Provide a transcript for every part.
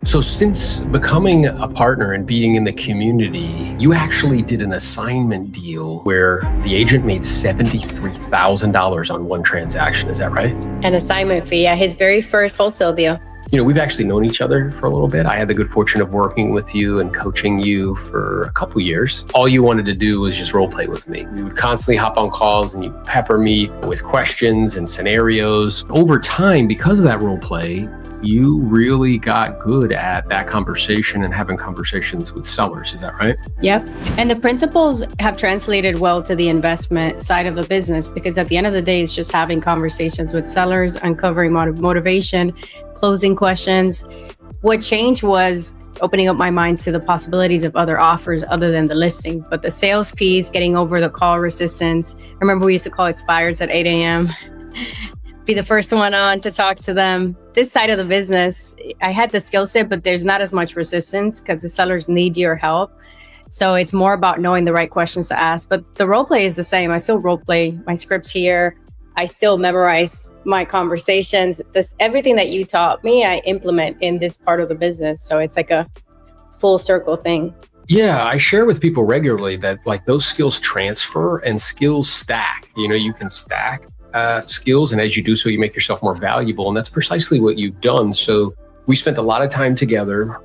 So since becoming a partner and being in the community, you actually did an assignment deal where the agent made $73,000 on one transaction. Is that right? An assignment fee, yeah, his very first wholesale deal. We've actually known each other for a little bit. I had the good fortune of working with you and coaching you for a couple years. All you wanted to do was just role play with me. You would constantly hop on calls and you pepper me with questions and scenarios. Over time, because of that role play, you really got good at that conversation and having conversations with sellers. Is that right? Yep. And the principles have translated well to the investment side of the business, because at the end of the day, it's just having conversations with sellers, uncovering motivation, closing questions. What changed was opening up my mind to the possibilities of other offers other than the listing. But the sales piece, getting over the call resistance. I remember we used to call expireds at 8 a.m. Be the first one on to talk to them. This side of the business, I had the skill set, but there's not as much resistance because the sellers need your help. So it's more about knowing the right questions to ask. But the role play is the same. I still role play my scripts here. I still memorize my conversations. Everything that you taught me, I implement in this part of the business. So it's like a full circle thing. Yeah, I share with people regularly that like those skills transfer and skills stack. You can stack skills, and as you do so, you make yourself more valuable. And that's precisely what you've done. So we spent a lot of time together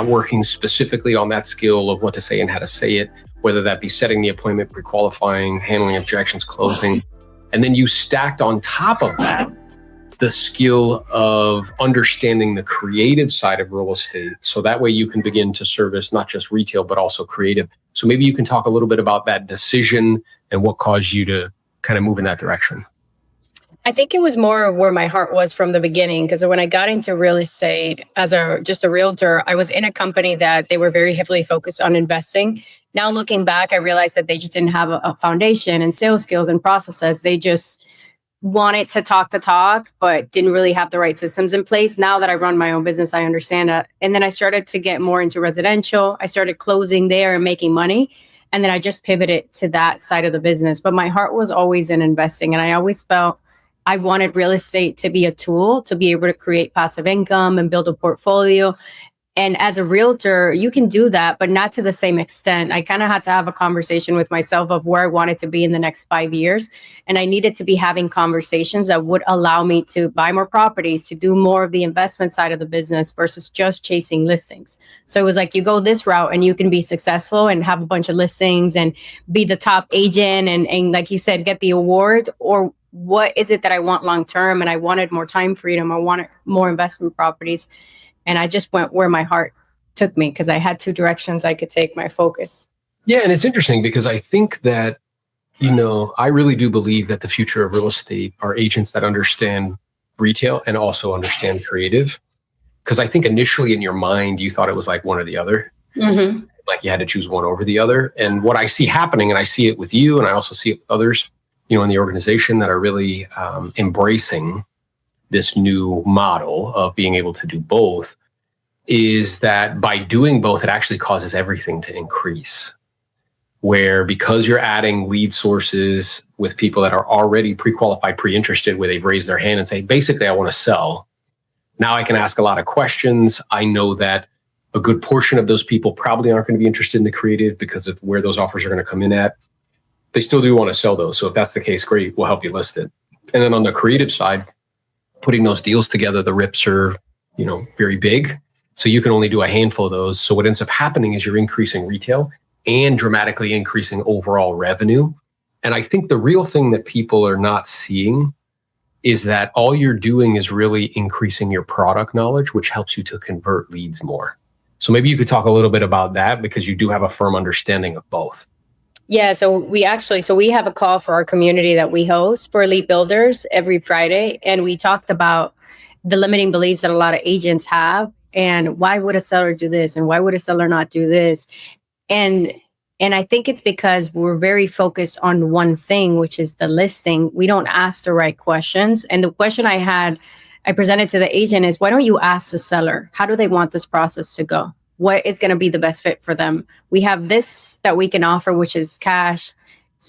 working specifically on that skill of what to say and how to say it, whether that be setting the appointment, pre-qualifying, handling objections, closing. And then you stacked on top of that the skill of understanding the creative side of real estate. So that way you can begin to service not just retail, but also creative. So maybe you can talk a little bit about that decision and what caused you to kind of move in that direction. I think it was more where my heart was from the beginning, because when I got into real estate as just a realtor, I was in a company that they were very heavily focused on investing. Now looking back, I realized that they just didn't have a foundation and sales skills and processes. They just wanted to talk the talk, but didn't really have the right systems in place. Now that I run my own business, I understand that. And then I started to get more into residential. I started closing there and making money. And then I just pivoted to that side of the business. But my heart was always in investing. And I always felt I wanted real estate to be a tool to be able to create passive income and build a portfolio. And as a realtor, you can do that, but not to the same extent. I kind of had to have a conversation with myself of where I wanted to be in the next 5 years. And I needed to be having conversations that would allow me to buy more properties, to do more of the investment side of the business versus just chasing listings. So it was like, you go this route and you can be successful and have a bunch of listings and be the top agent and like you said, get the awards, or what is it that I want long term? And I wanted more time freedom. I wanted more investment properties. And I just went where my heart took me because I had two directions I could take my focus. Yeah. And it's interesting because I think that, I really do believe that the future of real estate are agents that understand retail and also understand creative. Because I think initially in your mind, you thought it was like one or the other. Mm-hmm. Like you had to choose one over the other. And what I see happening, and I see it with you, and I also see it with others, in the organization that are really embracing this new model of being able to do both, is that by doing both, it actually causes everything to increase. Where because you're adding lead sources with people that are already pre-qualified, pre-interested, where they've raised their hand and say, basically, I want to sell. Now I can ask a lot of questions. I know that a good portion of those people probably aren't going to be interested in the creative because of where those offers are going to come in at. They still do want to sell those. So if that's the case, great, we'll help you list it. And then on the creative side, putting those deals together, the rips are, very big. So you can only do a handful of those. So what ends up happening is you're increasing retail and dramatically increasing overall revenue. And I think the real thing that people are not seeing is that all you're doing is really increasing your product knowledge, which helps you to convert leads more. So maybe you could talk a little bit about that because you do have a firm understanding of both. Yeah, so we have a call for our community that we host for elite builders every Friday. And we talked about the limiting beliefs that a lot of agents have. And why would a seller do this? And why would a seller not do this? And I think it's because we're very focused on one thing, which is the listing. We don't ask the right questions. And the question I presented to the agent is, why don't you ask the seller? How do they want this process to go? What is going to be the best fit for them? We have this that we can offer, which is cash,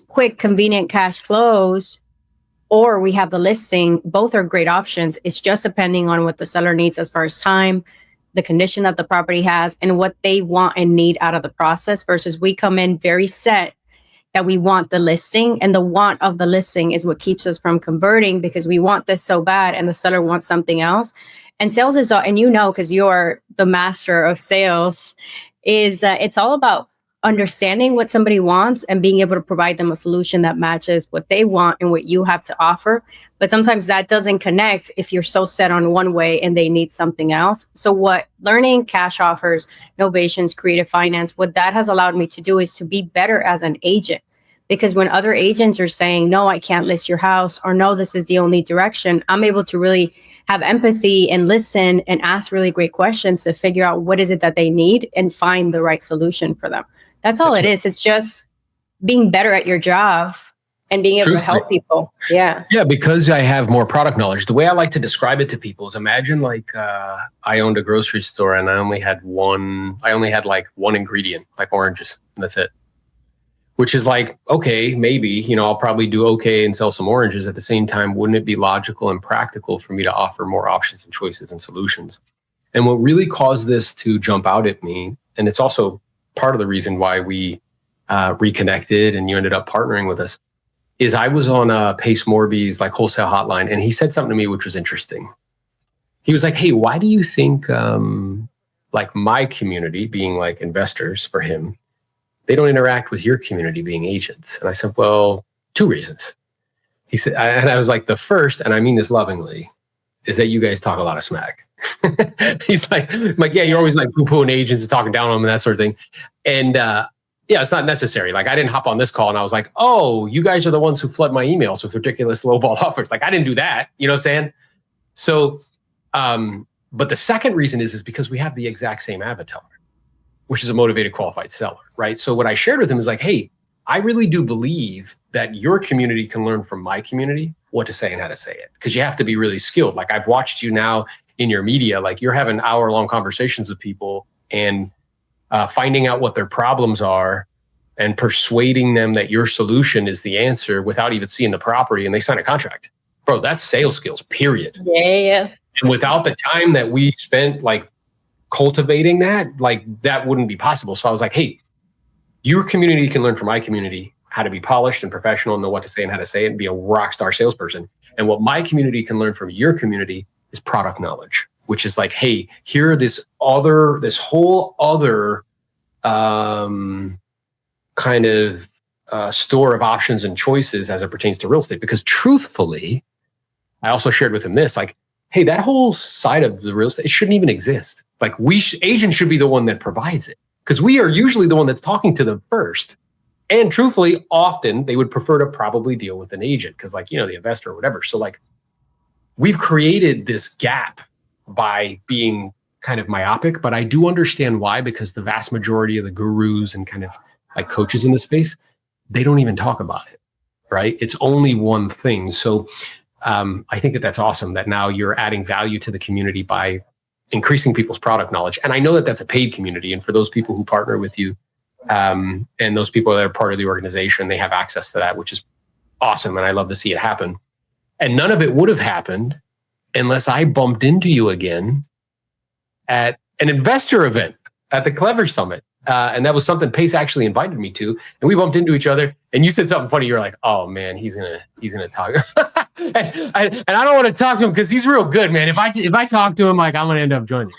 quick, convenient cash flows, or we have the listing. Both are great options. It's just depending on what the seller needs as far as time, the condition that the property has and what they want and need out of the process, versus we come in very set that we want the listing, and the want of the listing is what keeps us from converting, because we want this so bad and the seller wants something else. And sales is all, and you know, because you're the master of sales, is it's all about understanding what somebody wants and being able to provide them a solution that matches what they want and what you have to offer. But sometimes that doesn't connect if you're so set on one way and they need something else. So what learning cash offers, novations, creative finance, what that has allowed me to do is to be better as an agent. Because when other agents are saying, no, I can't list your house, or no, this is the only direction, I'm able to really have empathy and listen and ask really great questions to figure out what is it that they need and find the right solution for them. That's all it is. It's just being better at your job and being able to help people. Yeah. Yeah, because I have more product knowledge. The way I like to describe it to people is, imagine like I owned a grocery store and I only had like one ingredient, like oranges, and that's it. Which is like, okay, maybe, I'll probably do okay and sell some oranges. At the same time, wouldn't it be logical and practical for me to offer more options and choices and solutions? And what really caused this to jump out at me, and it's also part of the reason why we reconnected and you ended up partnering with us, is I was on Pace Morby's like wholesale hotline, and he said something to me which was interesting. He was like, hey, why do you think like my community, being like investors for him, they don't interact with your community being agents? And I said, well, two reasons. He said, and I was like, the first, and I mean this lovingly, is that you guys talk a lot of smack. He's like, yeah, you're always like poo-pooing agents and talking down on them and that sort of thing. And yeah, it's not necessary. Like, I didn't hop on this call and I was like, oh, you guys are the ones who flood my emails with ridiculous lowball offers. Like, I didn't do that. You know what I'm saying? So, but the second reason is because we have the exact same avatar, which is a motivated, qualified seller, right? So what I shared with him is like, hey, I really do believe that your community can learn from my community what to say and how to say it, because you have to be really skilled. Like, I've watched you now in your media, like you're having hour-long conversations with people and finding out what their problems are and persuading them that your solution is the answer without even seeing the property, and they sign a contract. Bro, that's sales skills, period. Yeah. And without the time that we spent like cultivating that, like that wouldn't be possible. So I was like, hey, your community can learn from my community how to be polished and professional and know what to say and how to say it and be a rock star salesperson. And what my community can learn from your community is product knowledge, which is like, hey, here, this whole other kind of store of options and choices as it pertains to real estate. Because truthfully, I also shared with him this, like, hey, that whole side of the real estate, it shouldn't even exist. Like, agents should be the one that provides it, because we are usually the one that's talking to them first. And truthfully, often they would prefer to probably deal with an agent because, like, the investor or whatever. So like, we've created this gap by being kind of myopic, but I do understand why, because the vast majority of the gurus and kind of like coaches in the space, they don't even talk about it, right? It's only one thing. So I think that that's awesome that now you're adding value to the community by increasing people's product knowledge. And I know that that's a paid community. And for those people who partner with you and those people that are part of the organization, they have access to that, which is awesome. And I love to see it happen. And none of it would have happened unless I bumped into you again at an investor event at the Clever Summit. And that was something Pace actually invited me to. And we bumped into each other and you said something funny. You're like, oh man, he's gonna talk. and I don't want to talk to him because he's real good, man. If I talk to him, like, I'm gonna end up joining.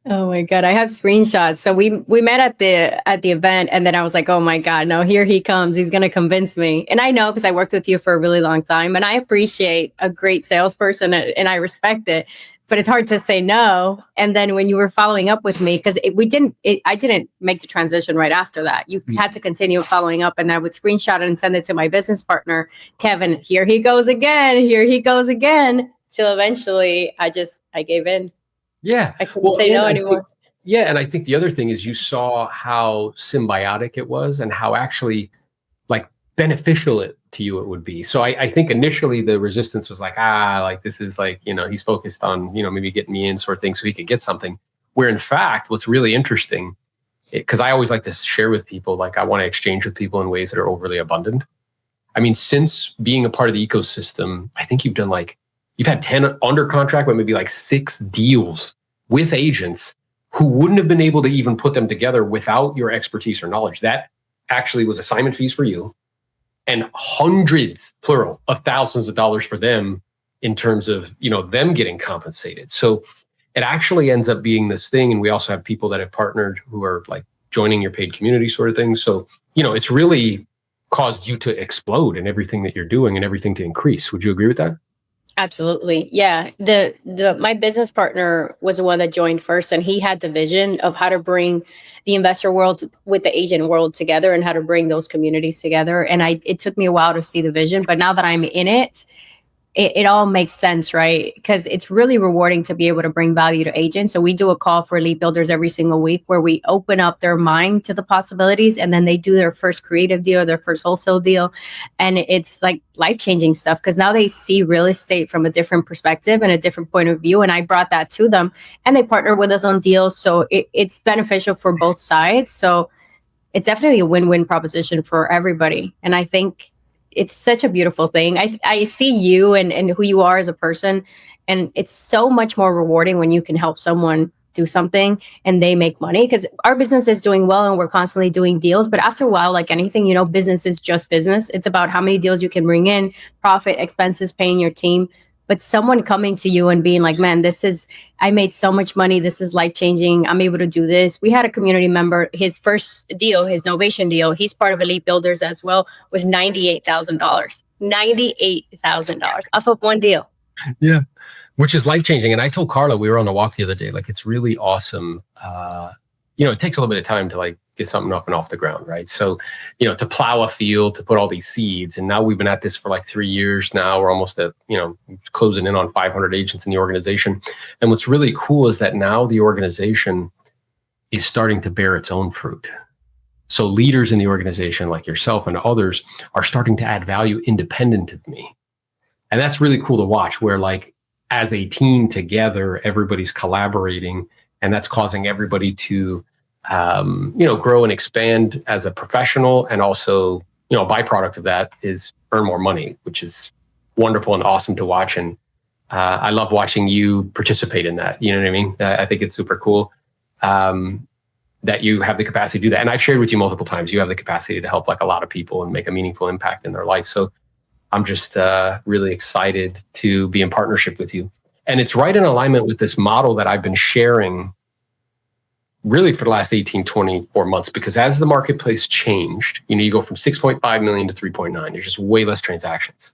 Oh my God, I have screenshots. So we met at the event, and then I was like, oh my God, no, here he comes. He's gonna convince me. And I know, because I worked with you for a really long time, and I appreciate a great salesperson and I respect it. But it's hard to say no. And then when you were following up with me, because I didn't make the transition right after that. You had to continue following up, and I would screenshot it and send it to my business partner, Kevin. Here he goes again. Here he goes again. Till eventually, I gave in. Yeah, I couldn't say no anymore. And I think the other thing is you saw how symbiotic it was and how actually like beneficial to you it would be. So I think initially the resistance was like, like this is like, he's focused on, maybe getting me in sort of thing so he could get something. Where in fact, what's really interesting, because I always like to share with people, like I want to exchange with people in ways that are overly abundant. I mean, since being a part of the ecosystem, I think you've had 10 under contract, but maybe like 6 deals with agents who wouldn't have been able to even put them together without your expertise or knowledge. That actually was assignment fees for you and hundreds, plural, of thousands of dollars for them in terms of, them getting compensated. So it actually ends up being this thing. And we also have people that have partnered who are like joining your paid community sort of thing. So, it's really caused you to explode in everything that you're doing and everything to increase. Would you agree with that? Absolutely. Yeah. My business partner was the one that joined first, and he had the vision of how to bring the investor world with the agent world together and how to bring those communities together. And it took me a while to see the vision, but now that I'm in it all makes sense, right? Because it's really rewarding to be able to bring value to agents. So we do a call for lead builders every single week where we open up their mind to the possibilities, and then they do their first creative deal, their first wholesale deal. And it's like life-changing stuff because now they see real estate from a different perspective and a different point of view. And I brought that to them, and they partner with us on deals. So it's beneficial for both sides. So it's definitely a win-win proposition for everybody. And I think it's such a beautiful thing. I see you and who you are as a person, and it's so much more rewarding when you can help someone do something and they make money, because our business is doing well and we're constantly doing deals. But after a while, like anything, business is just business. It's about how many deals you can bring in, profit, expenses, paying your team. But someone coming to you and being like, man, I made so much money. This is life-changing. I'm able to do this. We had a community member, his first deal, his Novation deal, he's part of Elite Builders as well, was $98,000. $98,000 off of one deal. Yeah, which is life-changing. And I told Carla, we were on a walk the other day, like, it's really awesome. It takes a little bit of time to like get something up and off the ground, right? So, to plow a field, to put all these seeds. And now we've been at this for like 3 years now. We're almost at, closing in on 500 agents in the organization. And what's really cool is that now the organization is starting to bear its own fruit. So leaders in the organization like yourself and others are starting to add value independent of me. And that's really cool to watch, where like as a team together, everybody's collaborating, and that's causing everybody to grow and expand as a professional. And also, a byproduct of that is earn more money, which is wonderful and awesome to watch. And I love watching you participate in that. You know what I mean? I think it's super cool that you have the capacity to do that. And I've shared with you multiple times, you have the capacity to help like a lot of people and make a meaningful impact in their life. So I'm just really excited to be in partnership with you. And it's right in alignment with this model that I've been sharing really for the last 18, 24 months, because as the marketplace changed, you go from 6.5 million to 3.9, there's just way less transactions.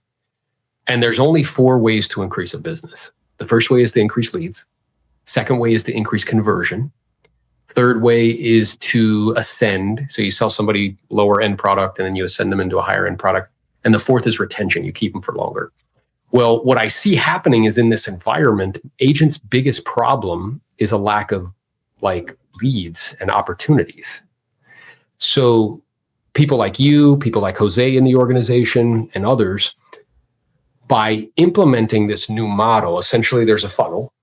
And there's only 4 ways to increase a business. The first way is to increase leads. Second way is to increase conversion. Third way is to ascend. So you sell somebody lower end product and then you ascend them into a higher end product. And the fourth is retention. You keep them for longer. Well, what I see happening is in this environment, agents' biggest problem is a lack of like leads and opportunities. So people like you, people like Jose in the organization and others, by implementing this new model, essentially there's a funnel.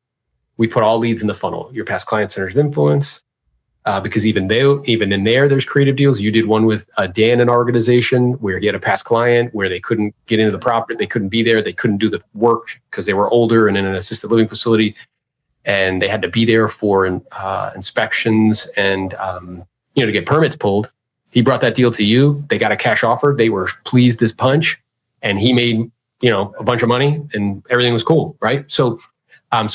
We put all leads in the funnel. Your past client centers of influence, because even in there, there's creative deals. You did one with Dan in our organization where he had a past client where they couldn't get into the property. They couldn't be there. They couldn't do the work because they were older and in an assisted living facility. And they had to be there for inspections and, to get permits pulled. He brought that deal to you. They got a cash offer. They were pleased as punch. And he made, a bunch of money and everything was cool, right? So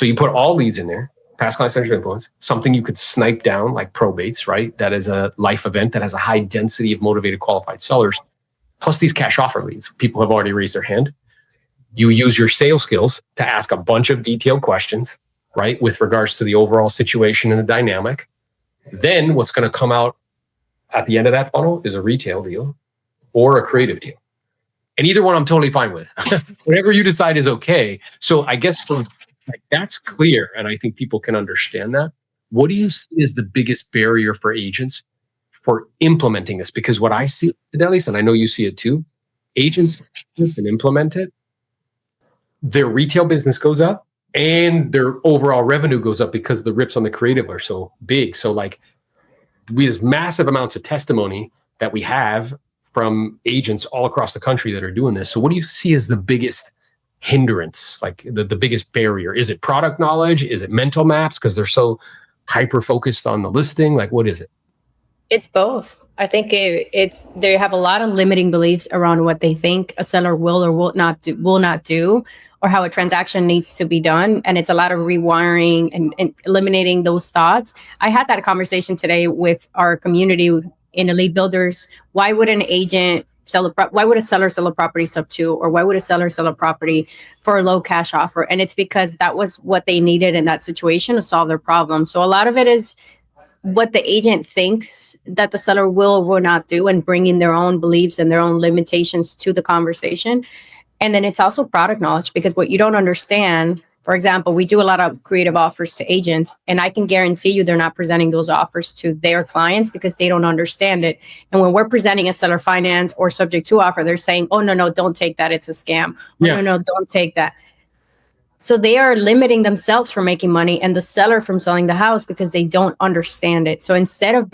you put all leads in there. Past client centers of influence, something you could snipe down like probates, right? That is a life event that has a high density of motivated qualified sellers, plus these cash offer leads. People have already raised their hand. You use your sales skills to ask a bunch of detailed questions, right? With regards to the overall situation and the dynamic. Then what's going to come out at the end of that funnel is a retail deal or a creative deal. And either one I'm totally fine with. Whatever you decide is okay. So I guess that's clear, and I think people can understand that. What do you see as the biggest barrier for agents for implementing this? Because what I see, Aidelys, and I know you see it too, agents and implement it, their retail business goes up and their overall revenue goes up because the rips on the creative are so big. So like there's massive amounts of testimony that we have from agents all across the country that are doing this. So what do you see as the biggest hindrance, like the biggest barrier? Is it product knowledge? Is it mental maps? Because they're so hyper focused on the listing? Like, what is it? It's both. I think it's they have a lot of limiting beliefs around what they think a seller will or will not do, or how a transaction needs to be done, and it's a lot of rewiring and eliminating those thoughts. I had that conversation today with our community in Elite Builders. Why would an agent sell why would a seller sell a property sub two, or why would a seller sell a property for a low cash offer? And it's because that was what they needed in that situation to solve their problem. So a lot of it is what the agent thinks that the seller will or will not do, and bringing their own beliefs and their own limitations to the conversation. And then it's also product knowledge, because what you don't understand, for example, we do a lot of creative offers to agents, and I can guarantee you they're not presenting those offers to their clients because they don't understand it. And when we're presenting a seller finance or subject to offer, they're saying, oh, no, don't take that. It's a scam. Oh, Yeah. no, don't take that. So they are limiting themselves from making money and the seller from selling the house because they don't understand it. So instead of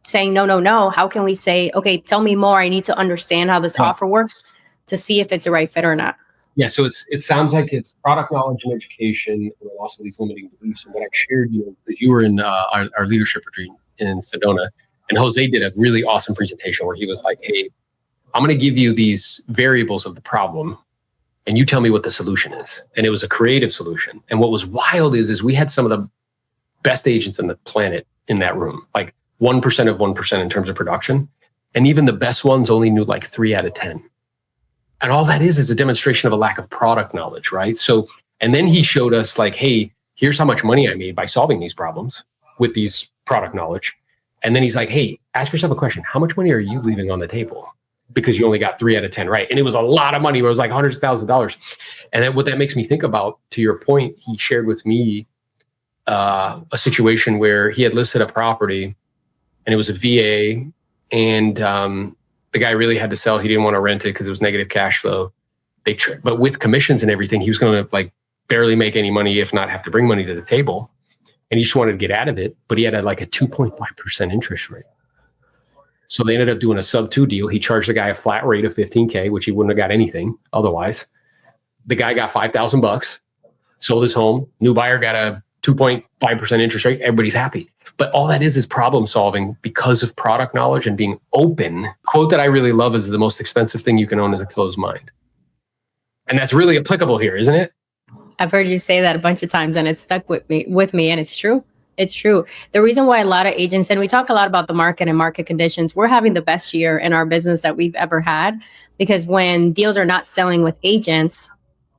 saying, no, how can we say, okay, tell me more. I need to understand how this offer works to see if it's a right fit or not. Yeah. So it sounds like it's product knowledge and education, and also these limiting beliefs. And what I shared, because you were in our leadership retreat in Sedona, and Jose did a really awesome presentation where he was like, hey, I'm going to give you these variables of the problem, and you tell me what the solution is. And it was a creative solution. And what was wild is we had some of the best agents on the planet in that room, like 1% of 1% in terms of production. And even the best ones only knew like 3 out of 10. And all that is a demonstration of a lack of product knowledge, right? So, and then he showed us like, hey, here's how much money I made by solving these problems with these product knowledge. And then he's like, hey, ask yourself a question. How much money are you leaving on the table? Because you only got 3 out of 10 right. And it was a lot of money. It was like hundreds of thousands of dollars. And then what that makes me think about, to your point, he shared with me a situation where he had listed a property and it was a VA, and the guy really had to sell. He didn't want to rent it because it was negative cash flow. But with commissions and everything, he was going to like barely make any money, if not have to bring money to the table. And he just wanted to get out of it. But he had a 2.5% interest rate. So they ended up doing a sub 2 deal. He charged the guy a flat rate of $15K, which he wouldn't have got anything otherwise. The guy got $5,000, sold his home. New buyer got a 2.5% interest rate. Everybody's happy. But all that is problem solving because of product knowledge and being open. Quote that I really love is, the most expensive thing you can own is a closed mind. And that's really applicable here, isn't it? I've heard you say that a bunch of times, and it's stuck with me, and it's true. It's true. The reason why a lot of agents, and we talk a lot about the market and market conditions, we're having the best year in our business that we've ever had, because when deals are not selling with agents,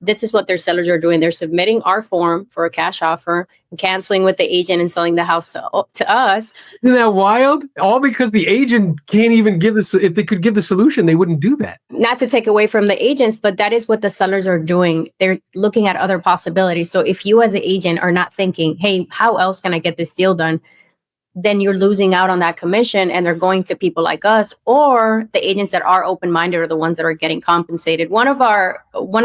this is what their sellers are doing. They're submitting our form for a cash offer, canceling with the agent, and selling the house to us. Isn't that wild? All because the agent can't even give this. If they could give the solution, they wouldn't do that. Not to take away from the agents, but that is what the sellers are doing. They're looking at other possibilities. So if you as an agent are not thinking, hey, how else can I get this deal done? Then you're losing out on that commission, and they're going to people like us, or the agents that are open-minded are the ones that are getting compensated. One of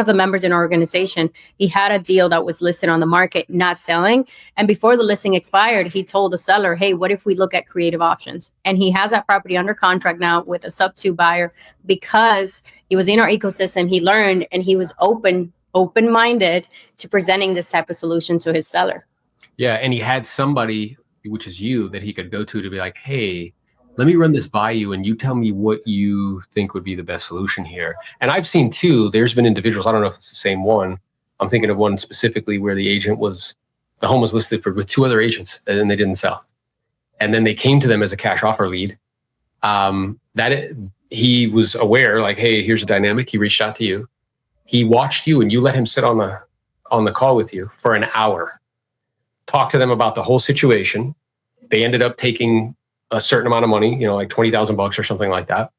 the members in our organization, he had a deal that was listed on the market, not selling. And before the listing expired, he told the seller, hey, what if we look at creative options? And he has that property under contract now with a sub 2 buyer, because he was in our ecosystem. He learned, and he was open-minded to presenting this type of solution to his seller. Yeah. And he had somebody, which is you, that he could go to be like, hey, let me run this by you, and you tell me what you think would be the best solution here. And I've seen too, there's been individuals, I don't know if it's the same one. I'm thinking of one specifically where the home was listed with 2 other agents, and they didn't sell. And then they came to them as a cash offer lead. He was aware, like, hey, here's a dynamic. He reached out to you. He watched you, and you let him sit on the call with you for an hour. Talk to them about the whole situation. They ended up taking a certain amount of money, like $20,000 or something like that.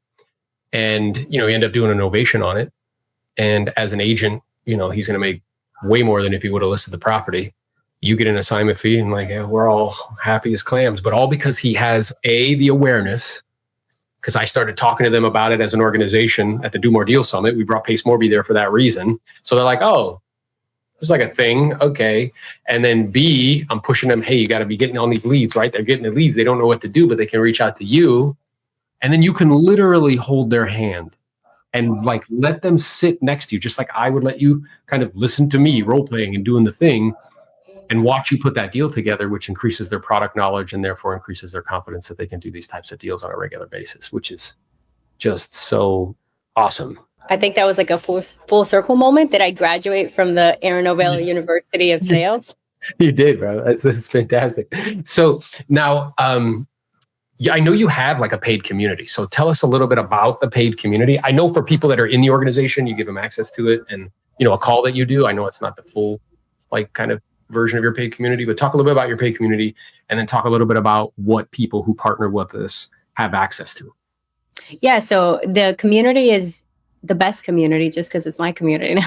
And, he ended up doing an ovation on it. And as an agent, he's going to make way more than if he would have listed the property. You get an assignment fee, and we're all happy as clams, but all because he has the awareness. Because I started talking to them about it as an organization at the Do More Deal Summit. We brought Pace Morby there for that reason. So they're like, oh, there's like a thing. Okay. And then B, I'm pushing them. Hey, you got to be getting on these leads, right? They're getting the leads. They don't know what to do, but they can reach out to you. And then you can literally hold their hand and let them sit next to you, just like I would let you kind of listen to me role playing and doing the thing. and watch you put that deal together, which increases their product knowledge and therefore increases their confidence that they can do these types of deals on a regular basis, which is just so awesome. I think that was like a full circle moment. Did I graduate from the Aaron Novella University of Sales? You did, bro. That's fantastic. So now, yeah, I know you have like a paid community. So tell us a little bit about the paid community. I know for people that are in the organization, you give them access to it, and a call that you do. I know it's not the full like kind of version of your paid community, but talk a little bit about your paid community, and then talk a little bit about what people who partner with us have access to. Yeah, so the community is the best community just because it's my community.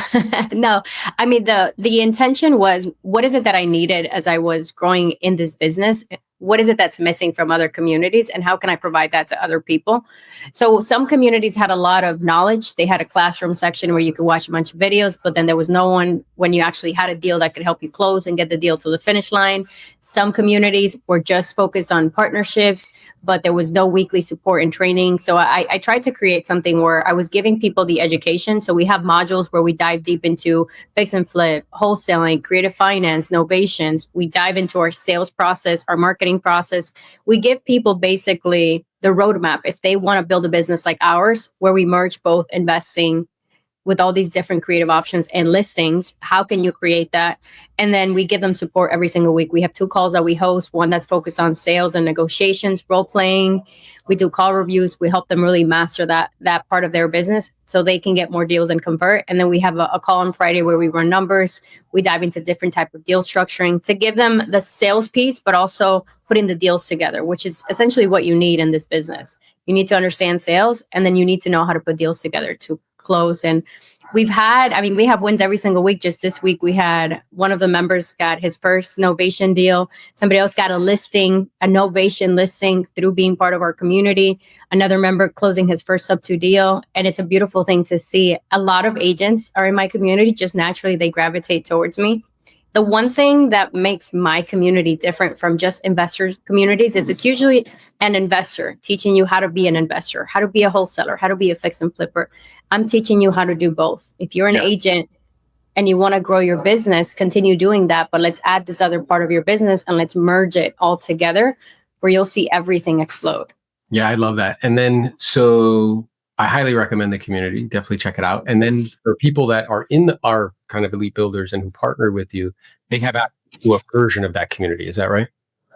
No, I mean, the intention was, what is it that I needed as I was growing in this business? What is it that's missing from other communities, and how can I provide that to other people? So some communities had a lot of knowledge. They had a classroom section where you could watch a bunch of videos, but then there was no one when you actually had a deal that could help you close and get the deal to the finish line. Some communities were just focused on partnerships, but there was no weekly support and training. So I tried to create something where I was giving people the education. So we have modules where we dive deep into fix and flip, wholesaling, creative finance, novations. We dive into our sales process, our marketing process. We give people basically the roadmap if they want to build a business like ours, where we merge both investing with all these different creative options and listings. How can you create that? And then we give them support every single week. We have 2 calls that we host, one that's focused on sales and negotiations, role playing. We do call reviews. We help them really master that part of their business so they can get more deals and convert. And then we have a call on Friday where we run numbers. We dive into different type of deal structuring to give them the sales piece, but also putting the deals together, which is essentially what you need in this business. You need to understand sales, and then you need to know how to put deals together to close. And we have wins every single week. Just this week, we had one of the members got his first novation deal. Somebody else got a novation listing through being part of our community. Another member closing his first sub-2 deal. And it's a beautiful thing to see. A lot of agents are in my community. Just naturally, they gravitate towards me. The one thing that makes my community different from just investors communities is it's usually an investor teaching you how to be an investor, how to be a wholesaler, how to be a fix and flipper. I'm teaching you how to do both. If you're an agent and you want to grow your business, continue doing that, but let's add this other part of your business and let's merge it all together where you'll see everything explode. Yeah, I love that. And then, so I highly recommend the community. Definitely check it out. And then for people that are in our kind of elite builders and who partner with you, they have access to a version of that community. Is that right?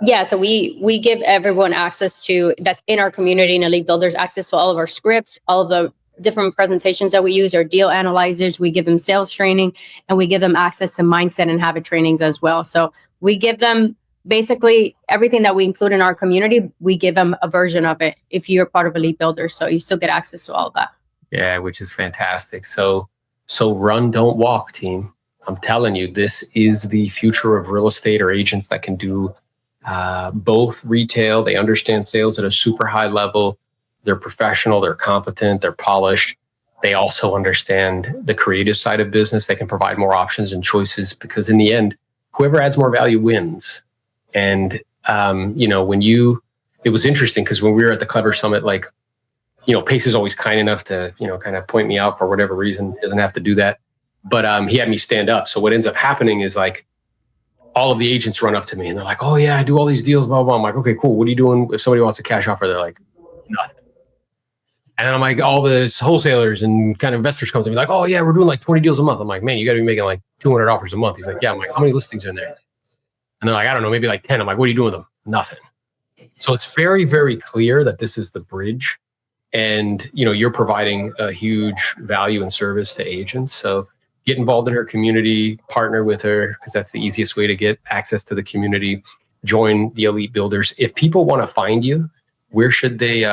Yeah. So we give everyone access to, that's in our community and elite builders, access to all of our scripts, all of the different presentations that we use, our deal analyzers. We give them sales training, and we give them access to mindset and habit trainings as well. So we give them basically everything that we include in our community. We give them a version of it if you're part of elite builders. So you still get access to all of that. Yeah, which is fantastic. So run, don't walk, team. I'm telling you, this is the future of real estate, or agents that can do both retail. They understand sales at a super high level. They're professional, they're competent, they're polished. They also understand the creative side of business. They can provide more options and choices, because in the end, whoever adds more value wins. And, it was interesting because when we were at the Clever Summit, like, Pace is always kind enough to, kind of point me out for whatever reason. He doesn't have to do that. But he had me stand up. So what ends up happening is, like, all of the agents run up to me and they're like, "Oh yeah, I do all these deals, blah, blah." I'm like, "Okay, cool. What are you doing if somebody wants a cash offer?" They're like, "Nothing." And then I'm like, all the wholesalers and kind of investors come to me like, "Oh yeah, we're doing like 20 deals a month." I'm like, "Man, you got to be making like 200 offers a month." He's like, "Yeah." I'm like, "How many listings are in there?" And they're like, "I don't know, maybe like 10. I'm like, "What are you doing with them?" "Nothing." So it's very, very clear that this is the bridge, and you're providing a huge value and service to agents. So get involved in her community, partner with her, because that's the easiest way to get access to the community. Join the elite builders. If people want to find you, where should they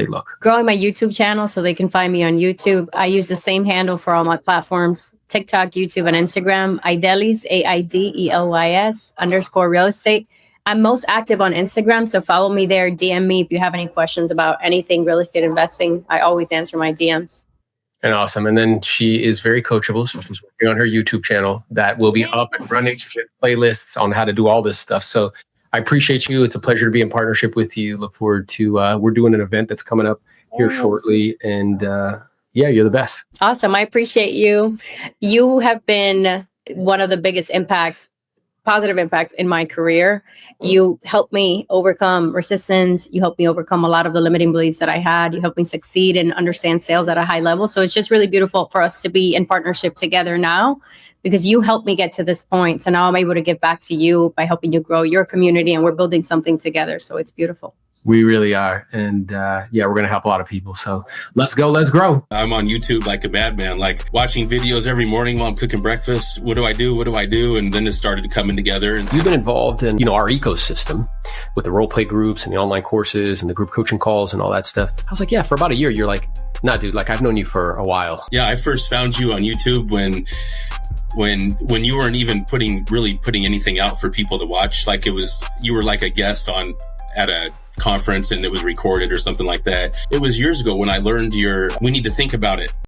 look? Growing my YouTube channel so they can find me on YouTube. I use the same handle for all my platforms: TikTok, YouTube, and Instagram. Aidelys, AIDELYS _real estate. I'm most active on Instagram, so follow me there. DM me if you have any questions about anything real estate investing. I always answer my DMs. And awesome. And then she is very coachable. So she's working on her YouTube channel that will be up and running. Playlists on how to do all this stuff. So I appreciate you. It's a pleasure to be in partnership with you. Look forward to, we're doing an event that's coming up here shortly. And you're the best. Awesome. I appreciate you. You have been one of the biggest impacts positive impacts in my career. You helped me overcome resistance. You helped me overcome a lot of the limiting beliefs that I had. You helped me succeed and understand sales at a high level. So it's just really beautiful for us to be in partnership together now, because you helped me get to this point. So now I'm able to give back to you by helping you grow your community, and we're building something together. So it's beautiful. We really are. And we're going to help a lot of people. So let's go, let's grow. I'm on YouTube like a madman, like watching videos every morning while I'm cooking breakfast. What do I do? What do I do? And then it started coming together. And you've been involved in, our ecosystem with the role play groups and the online courses and the group coaching calls and all that stuff. I was like, yeah, for about a year, you're like, nah, dude, like I've known you for a while. Yeah, I first found you on YouTube when you weren't even putting anything out for people to watch. Like you were like a guest at a conference and it was recorded or something like that. It was years ago when I learned we need to think about it.